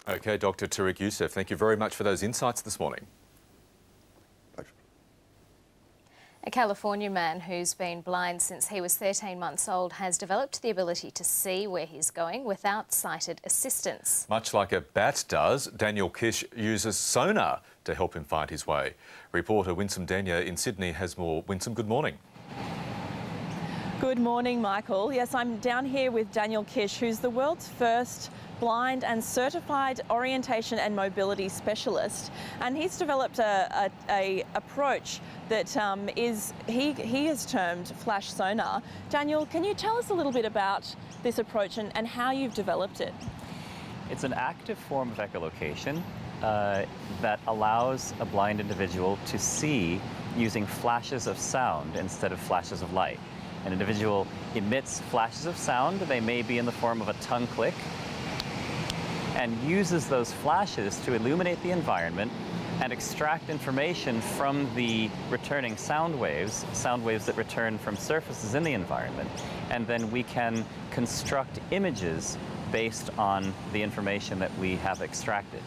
Okay, Dr. Tariq Youssef, thank you very much for those insights this morning. A California man who's been blind since he was 13 months old has developed the ability to see where he's going without sighted assistance. Much like a bat does, Daniel Kish uses sonar to help him find his way. Reporter Winsome Denya in Sydney has more. Winsome, good morning. Good morning, Michael. Yes, I'm down here with Daniel Kish, who's the world's first blind and certified orientation and mobility specialist, and he's developed a approach that he has termed flash sonar. Daniel, can you tell us a little bit about this approach and how you've developed it? It's an active form of echolocation that allows a blind individual to see using flashes of sound instead of flashes of light. An individual emits flashes of sound, they may be in the form of a tongue click, and uses those flashes to illuminate the environment and extract information from the returning sound waves that return from surfaces in the environment. And then we can construct images based on the information that we have extracted.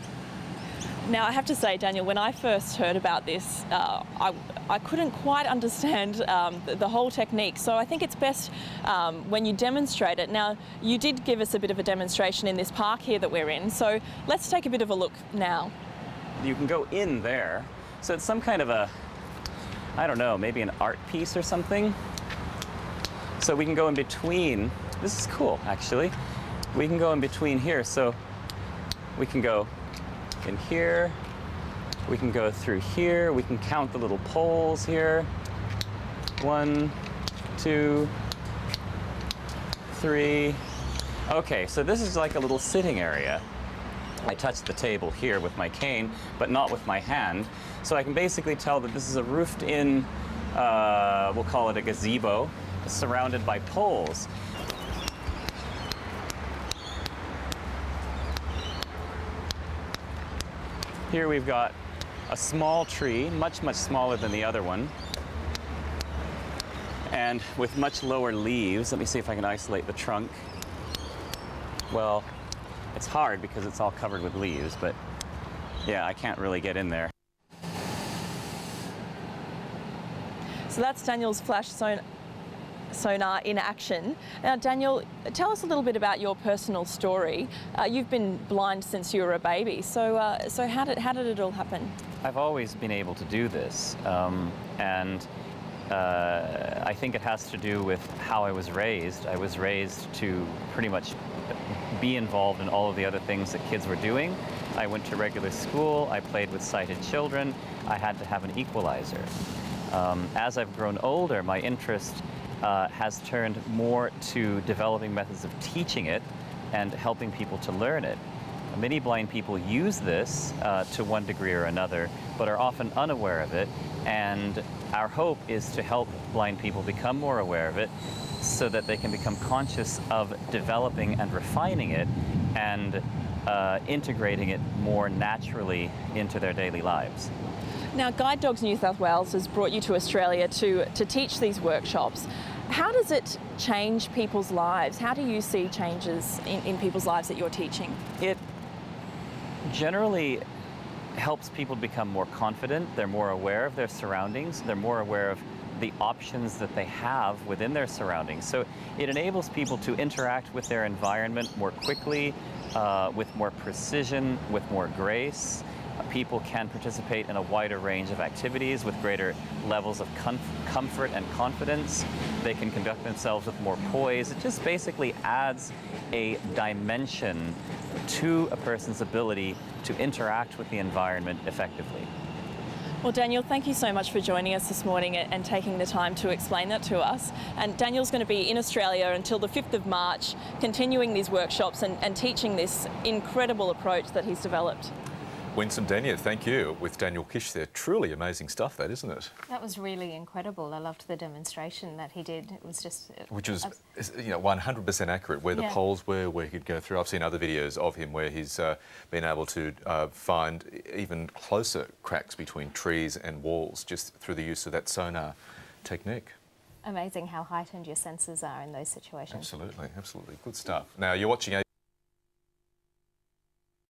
Now, I have to say, Daniel, when I first heard about this, I couldn't quite understand the whole technique. So I think it's best when you demonstrate it. Now, you did give us a bit of a demonstration in this park here that we're in. So let's take a bit of a look now. You can go in there. So it's some kind of a, I don't know, maybe an art piece or something. So we can go in between. This is cool, actually. We can go in between here. So we can go in here, we can go through here, we can count the little poles here. 1, 2, 3. Okay, so this is like a little sitting area. I touched the table here with my cane, but not with my hand. So I can basically tell that this is a roofed-in, we'll call it a gazebo, surrounded by poles. Here we've got a small tree, much, much smaller than the other one, and with much lower leaves. Let me see if I can isolate the trunk. Well, it's hard because it's all covered with leaves, but yeah, I can't really get in there. So that's Daniel's flash sonar in action. Now, Daniel, tell us a little bit about your personal story. You've been blind since you were a baby, so how did it all happen? I've always been able to do this, and I think it has to do with how I was raised. I was raised to pretty much be involved in all of the other things that kids were doing. I went to regular school, I played with sighted children, I had to have an equalizer. As I've grown older, my interest has turned more to developing methods of teaching it and helping people to learn it. Many blind people use this to one degree or another, but are often unaware of it, and our hope is to help blind people become more aware of it so that they can become conscious of developing and refining it and integrating it more naturally into their daily lives. Now, Guide Dogs New South Wales has brought you to Australia to teach these workshops. How does it change people's lives? How do you see changes in people's lives that you're teaching? It generally helps people become more confident. They're more aware of their surroundings. They're more aware of the options that they have within their surroundings. So it enables people to interact with their environment more quickly, with more precision, with more grace. People can participate in a wider range of activities with greater levels of comfort and confidence. They can conduct themselves with more poise. It just basically adds a dimension to a person's ability to interact with the environment effectively. Well, Daniel, thank you so much for joining us this morning and taking the time to explain that to us. And Daniel's going to be in Australia until the 5th of March, continuing these workshops and teaching this incredible approach that he's developed. Winsome Denya, thank you. With Daniel Kish there. Truly amazing stuff, that, isn't it? That was really incredible. I loved the demonstration that he did. It was just... Which was, 100% accurate, where the poles were, where he could go through. I've seen other videos of him where he's been able to find even closer cracks between trees and walls just through the use of that sonar technique. Amazing how heightened your senses are in those situations. Absolutely, absolutely. Good stuff. Now, you're watching